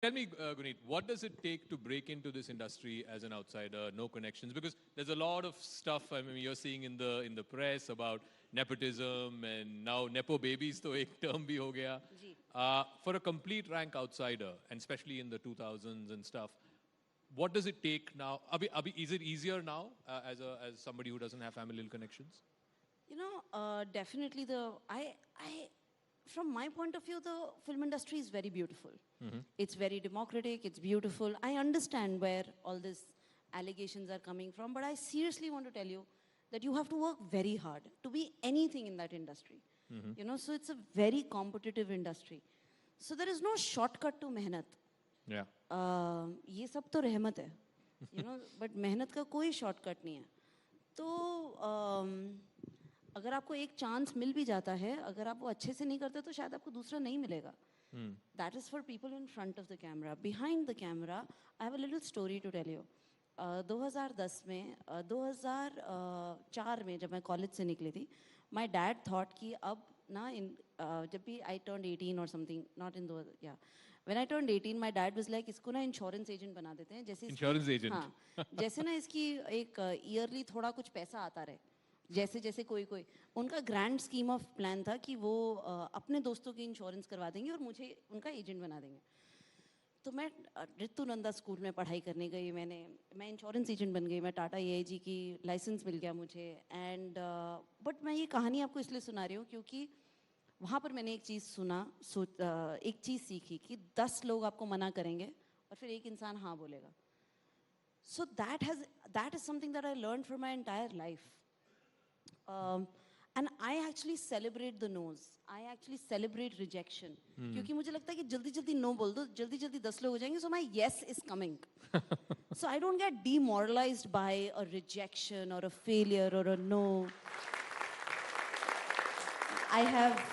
Tell me, Guneet, what does it take to break into this industry as an outsider, no connections? Because there's a lot of stuff. I mean, you're seeing in the press about nepotism and now nepo babies. तो एक term भी हो गया. जी. For a complete rank outsider, and especially in the 2000s and stuff, what does it take now? Is it easier now as somebody who doesn't have familial connections? You know, definitely from my point of view, the film industry is very beautiful. It's very democratic, it's beautiful. I understand where all these allegations are coming from, but I seriously want to tell you that you have to work very hard to be anything in that industry. You know, so it's a very competitive industry. So there is no shortcut to mehnat. Yeah. ये सब तो रहमत है, you know, but मेहनत का कोई shortcut नहीं है. तो अगर आपको एक चांस मिल भी जाता है, अगर आप वो अच्छे से नहीं करते तो शायद आपको दूसरा नहीं मिलेगा. That is for people in front of the camera. Behind the camera, I have a little story to tell you. 2010 में 2004 में जब मैं कॉलेज से निकली थी, my dad thought कि अब ना जब भी I turned 18 or something, not in those, yeah. When I turned 18, my dad was like, इसको ना इंश्योरेंस एजेंट बना देते हैं, जैसे इंश्योरेंस एजेंट, हाँ, जैसे ना इसकी एक ईयरली थोड़ा कुछ पैसा आता रहे, जैसे जैसे कोई उनका ग्रैंड स्कीम ऑफ प्लान था कि वो अपने दोस्तों की इंश्योरेंस करवा देंगे और मुझे उनका एजेंट बना देंगे. तो मैं रितु नंदा स्कूल में पढ़ाई करने गई, मैं इंश्योरेंस एजेंट बन गई, मैं टाटा एआईजी की लाइसेंस मिल गया मुझे. एंड बट मैं ये कहानी आपको इसलिए सुना रही हूँ क्योंकि वहाँ पर मैंने एक चीज़ एक चीज़ सीखी कि 10 लोग आपको मना करेंगे और फिर एक इंसान हाँ बोलेगा. So that is something that I learn for my entire life. And I actually celebrate the no's. I actually celebrate rejection. क्योंकि मुझे लगता है कि जल्दी जल्दी no बोल दो, जल्दी जल्दी 10 लोग हो जाएंगे. So my yes is coming. So I don't get demoralized by a rejection or a failure or a no. I have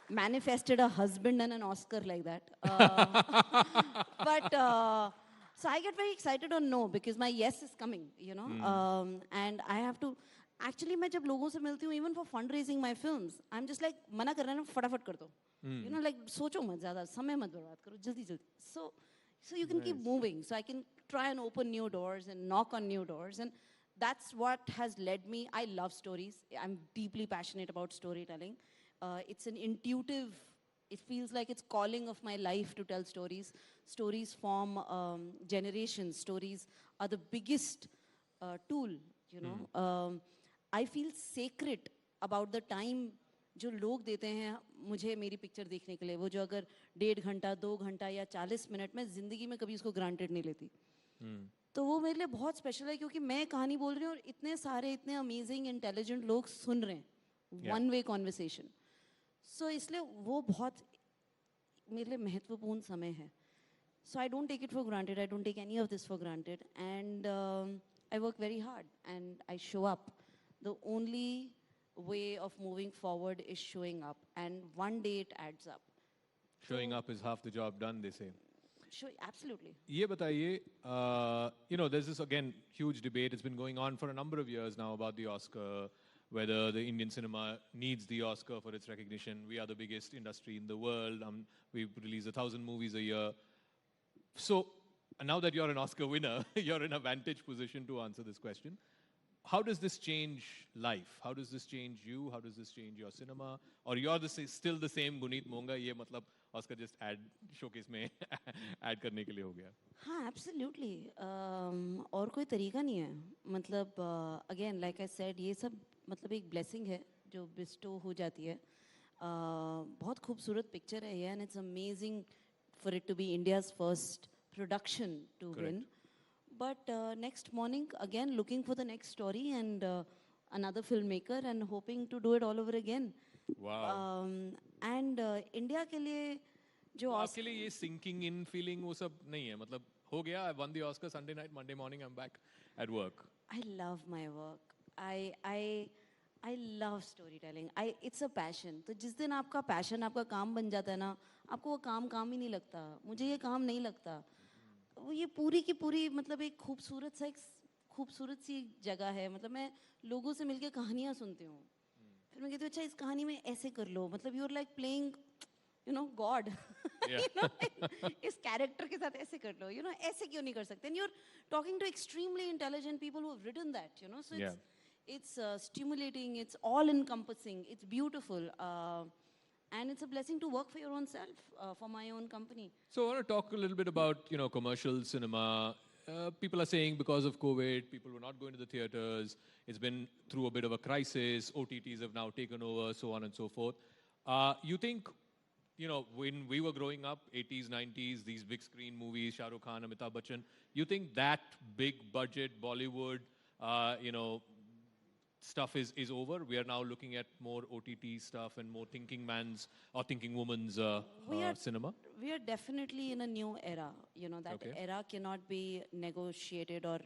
manifested a husband and an Oscar like that. But so I get very excited on no because my yes is coming, you know. And I have to. Actually, मैं जब लोगों से मिलती हूँ, even for fundraising my films, I'm just like मना कर रहे हैं ना, फटाफट कर दो. You know, like सोचो मत ज़्यादा, समय मत बर्बाद करो, जल्दी जल्दी. So you can keep moving. So I can try and open new doors and knock on new doors, and that's what has led me. I love stories. I'm deeply passionate about storytelling. It's an intuitive. It feels like it's calling of my life to tell stories. Stories form generations. Stories are the biggest tool. You know. I feel sacred about the time जो लोग देते हैं मुझे मेरी picture देखने के लिए. वो जो अगर 1.5 घंटा 2 घंटा या 40 मिनट, मैं जिंदगी में कभी उसको ग्रांटेड नहीं लेती. तो वो मेरे लिए बहुत स्पेशल है क्योंकि मैं कहानी बोल रही हूँ और इतने सारे इतने अमेजिंग इंटेलिजेंट लोग सुन रहे हैं. One way conversation. सो इसलिए वो बहुत मेरे लिए महत्वपूर्ण समय है. So I don't take it for granted. I don't take any of this for granted. And I work very hard and I show up. The only way of moving forward is showing up, and one day it adds up. Showing up is half the job done, they say. Absolutely. ये बताइए, you know, there's this again huge debate. It's been going on for a number of years now about the Oscar, whether the Indian cinema needs the Oscar for its recognition. We are the biggest industry in the world. We release 1,000 movies a year. So now that you're an Oscar winner, you're in a vantage position to answer this question. How does this change life? How does this change you? How does this change your cinema? Or you're still the same Guneet Monga? ये मतलब Oscar just add showcase में add करने के लिए हो गया. हाँ, absolutely. और कोई तरीका नहीं है. मतलब again, like I said, ये सब मतलब एक blessing है जो bestow हो जाती है. बहुत खूबसूरत पिक्चर है ये, and it's amazing for it to be India's first production to win. But next morning, again, looking for the next story and another filmmaker and hoping to do it all over again. Wow. And India के लिए जो आपके लिए ये sinking in feeling वो सब नहीं है, मतलब हो गया. I won the Oscar Sunday night, Monday morning I'm back at work. I love my work. I love storytelling. It's a passion. तो जिस दिन आपका passion आपका काम बन जाता है ना, आपको वो काम ही नहीं लगता. मुझे ये काम नहीं लगता. वो ये पूरी की पूरी मतलब एक खूबसूरत सी जगह है. मतलब मैं लोगों से मिलके कहानियाँ सुनती हूँ, फिर मैं कहती हूँ अच्छा इस कहानी में ऐसे कर लो. मतलब you are like playing God. Yeah. इस character के साथ ऐसे कर लो, ऐसे क्यों नहीं कर सकते? And you're talking to extremely intelligent people who have written that, so Yeah. it's stimulating, it's all encompassing, it's beautiful. And it's a blessing to work for your own self, for my own company. So I want to talk a little bit about, commercial cinema. People are saying because of COVID, people were not going to the theaters. It's been through a bit of a crisis. OTTs have now taken over, so on and so forth. You think, when we were growing up, 80s, 90s, these big screen movies, Shah Rukh Khan, Amitabh Bachchan, you think that big budget Bollywood, stuff is over? We are now looking at more OTT stuff and more thinking man's or thinking woman's cinema? We are definitely in a new era. That Okay. era cannot be negotiated or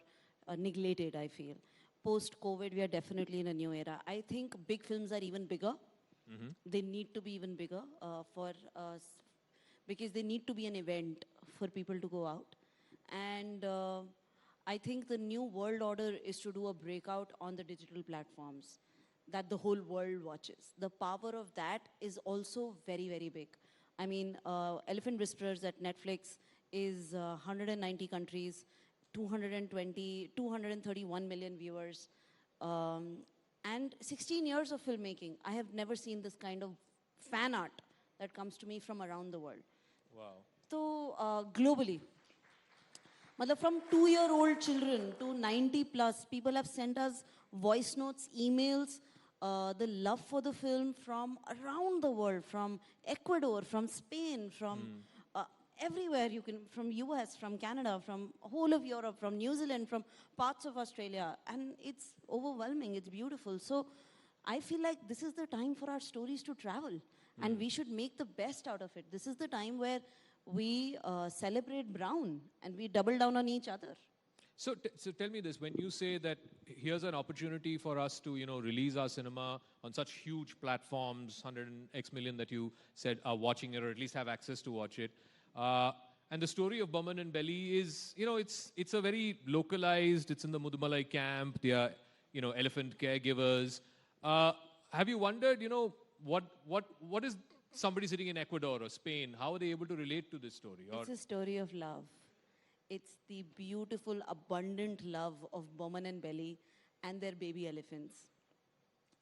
neglected, I feel. Post-COVID, we are definitely in a new era. I think big films are even bigger. They need to be even bigger for us because they need to be an event for people to go out. And I think the new world order is to do a breakout on the digital platforms that the whole world watches. The power of that is also very, very big. I mean, Elephant Whisperers at Netflix is 190 countries, 231 million viewers, and 16 years of filmmaking. I have never seen this kind of fan art that comes to me from around the world. Wow. So, globally, from 2-year-old children to 90 plus, people have sent us voice notes, emails, the love for the film from around the world, from Ecuador, from Spain, from everywhere you can, from US, from Canada, from whole of Europe, from New Zealand, from parts of Australia. And it's overwhelming, it's beautiful. So I feel like this is the time for our stories to travel. And we should make the best out of it. This is the time where we celebrate Brown and we double down on each other. So tell me this, when you say that here's an opportunity for us to, release our cinema on such huge platforms, 100x million that you said are watching it or at least have access to watch it, and the story of Baman and Belly is, it's a very localized, it's in the Mudumalai camp, they are, elephant caregivers. Have you wondered, what is somebody sitting in Ecuador or Spain, how are they able to relate to this story? Or It's a story of love. It's the beautiful, abundant love of Bowman and Belly and their baby elephants.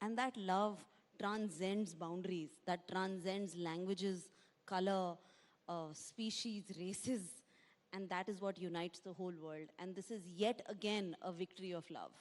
And that love transcends boundaries, that transcends languages, color, species, races. And that is what unites the whole world. And this is yet again a victory of love.